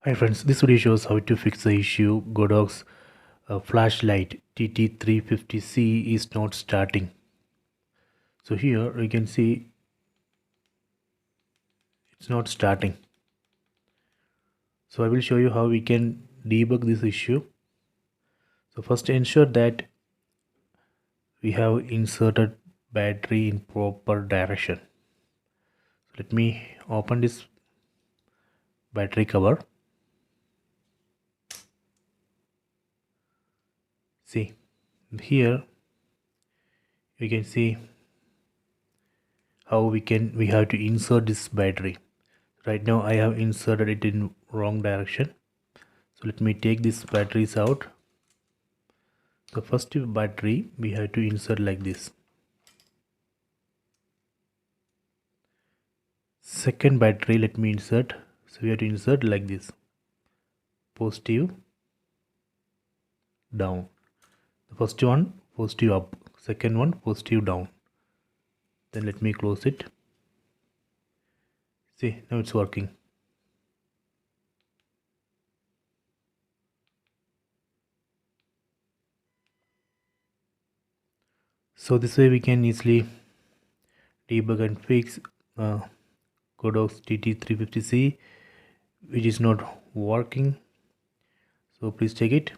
Hi friends, this video shows how to fix the issue GODOX Flash Light TT350C is not starting. So here you can see it's not starting. So I will show you how we can debug this issue. So first ensure that we have inserted battery in proper direction. So let me open this battery cover. See here you can see how we have to insert this battery. Right now I have inserted it in wrong direction, so let me take these batteries out. The first battery we have to insert like this. Second battery let me insert, so we have to insert like this, positive down. The first one positive up, second one positive down. Then let me close it. See, now it's working. So this way we can easily debug and fix GODOX TT350C which is not working. So please check it.